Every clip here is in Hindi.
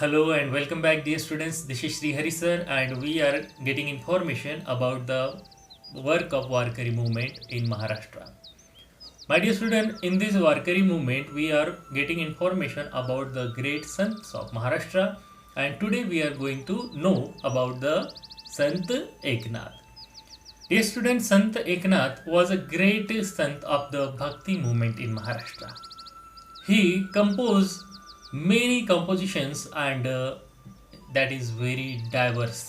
Hello and welcome back, dear students. This is Sri Hari sir, and we are getting information about the work of Warkari movement in Maharashtra. My dear student, in this Warkari movement, we are getting information about the great Sants of Maharashtra, and today we are going to know about the Sant Eknath. Dear student, Sant Eknath was a great Sant of the Bhakti movement in Maharashtra. He composed many compositions and that is very diverse.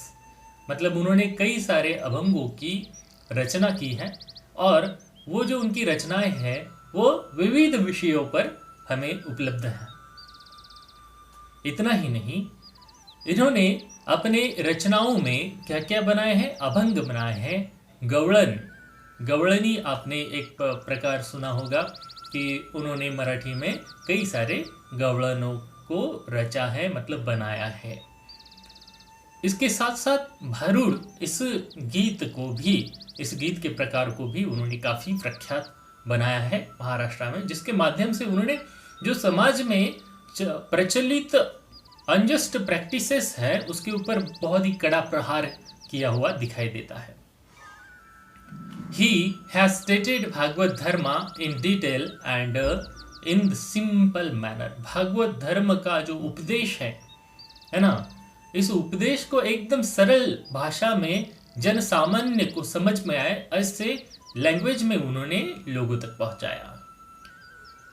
मतलब उन्होंने कई सारे अभंगों की रचना की है और वो जो उनकी रचनाएं हैं वो विविध विषयों पर हमें उपलब्ध है। इतना ही नहीं, इन्होंने अपने रचनाओं में क्या क्या बनाए हैं, अभंग बनाए हैं। गवळणी आपने एक प्रकार सुना होगा कि उन्होंने मराठी में कई सारे गवळणों को रचा है, मतलब बनाया है। इसके साथ साथ भारुड, इस गीत के प्रकार को भी उन्होंने काफ़ी प्रख्यात बनाया है महाराष्ट्र में, जिसके माध्यम से उन्होंने जो समाज में प्रचलित अनजस्ट प्रैक्टिसेस है उसके ऊपर बहुत ही कड़ा प्रहार किया हुआ दिखाई देता है। He has stated भागवत धर्म in detail and in the simple manner. Bhagavat धर्म का जो उपदेश है ना, इस उपदेश को एकदम सरल भाषा में जन सामान्य को समझ में आए ऐसे लैंग्वेज में उन्होंने लोगों तक पहुंचाया।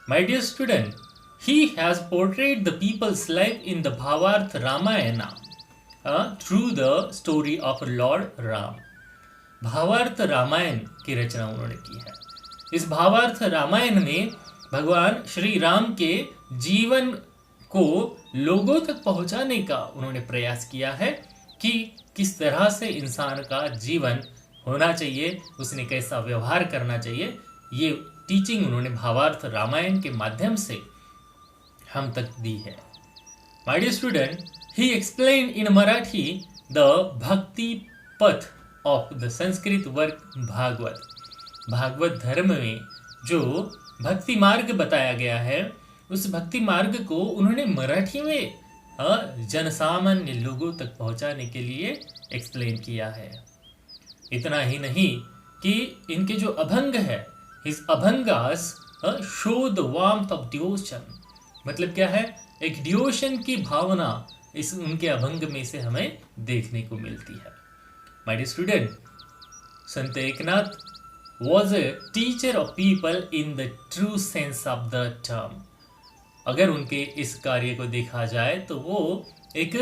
My dear student, he has portrayed the people's life in the भावार्थ Ramayana through the story of Lord Ram. भावार्थ रामायण की रचना उन्होंने की है। इस भावार्थ रामायण में भगवान श्री राम के जीवन को लोगों तक पहुंचाने का उन्होंने प्रयास किया है कि किस तरह से इंसान का जीवन होना चाहिए, उसने कैसा व्यवहार करना चाहिए। ये टीचिंग उन्होंने भावार्थ रामायण के माध्यम से हम तक दी है। My dear student, he explain in Marathi the bhakti path of the Sanskrit work Bhagavat. Bhagavat धर्म में जो भक्ति मार्ग बताया गया है उस भक्ति मार्ग को उन्होंने मराठी में जनसामान्य लोगों तक पहुंचाने के लिए एक्सप्लेन किया है। इतना ही नहीं कि इनके जो अभंग है, his abhangas show the warmth of devotion. मतलब क्या है, एक डिवोशन की भावना इस उनके अभंग में से हमें देखने को मिलती है। My dear student, Sant Eknath was a teacher of people in the true sense of the term. अगर उनके इस कार्य को देखा जाए तो वो एक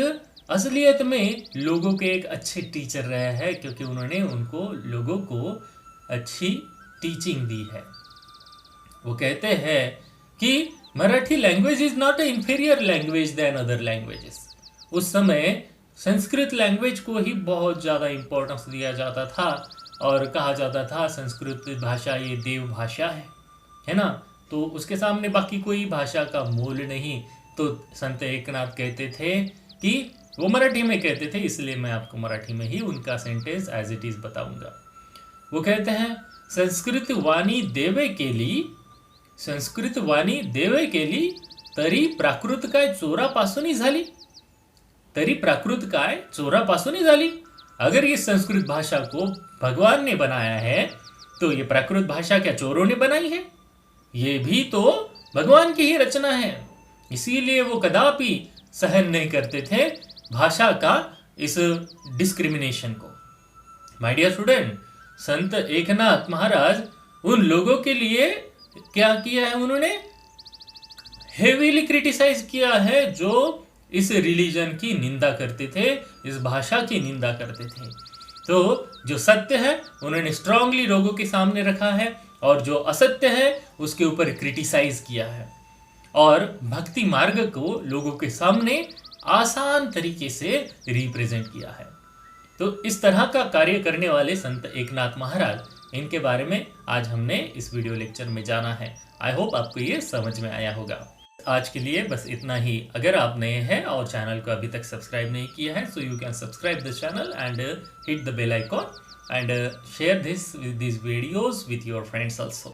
असलियत में लोगों के एक अच्छे टीचर रहे हैं, क्योंकि उन्होंने उनको लोगों को अच्छी टीचिंग दी है। वो कहते हैं कि Marathi language is not a inferior language then other languages. उस समय संस्कृत लैंग्वेज को ही बहुत ज़्यादा इम्पोर्टेंस दिया जाता था और कहा जाता था संस्कृत भाषा ये देव भाषा है ना, तो उसके सामने बाकी कोई भाषा का मोल नहीं। तो संत एकनाथ कहते थे कि वो मराठी में कहते थे, इसलिए मैं आपको मराठी में ही उनका सेंटेंस एज इट इज बताऊंगा। वो कहते हैं, संस्कृत वाणी देवे केली तरी प्राकृत काय चोरापासूनही झाली। तरी प्राकृत काय चोरापासूनही झाली। अगर ये संस्कृत भाषा को भगवान ने बनाया है तो ये प्राकृत भाषा क्या चोरों ने बनाई है? ये भी तो भगवान की ही रचना है। इसीलिए वो कदापि सहन नहीं करते थे भाषा का इस डिस्क्रिमिनेशन को। माय डियर स्टूडेंट, संत एकनाथ महाराज उन लोगों के लिए क्या किया है, उन्होंने हेवीली क्रिटिसाइज किया है जो इस रिलीजन की निंदा करते थे, इस भाषा की निंदा करते थे। तो जो सत्य है उन्होंने स्ट्रांगली लोगों के सामने रखा है और जो असत्य है उसके ऊपर क्रिटिसाइज किया है और भक्ति मार्ग को लोगों के सामने आसान तरीके से रिप्रेजेंट किया है। तो इस तरह का कार्य करने वाले संत एकनाथ महाराज, इनके बारे में आज हमने इस वीडियो लेक्चर में जाना है। आई होप आपको ये समझ में आया होगा। आज के लिए बस इतना ही। अगर आप नए हैं और चैनल को अभी तक सब्सक्राइब नहीं किया है, so you can subscribe the channel and hit the bell icon and share this videos with your friends also.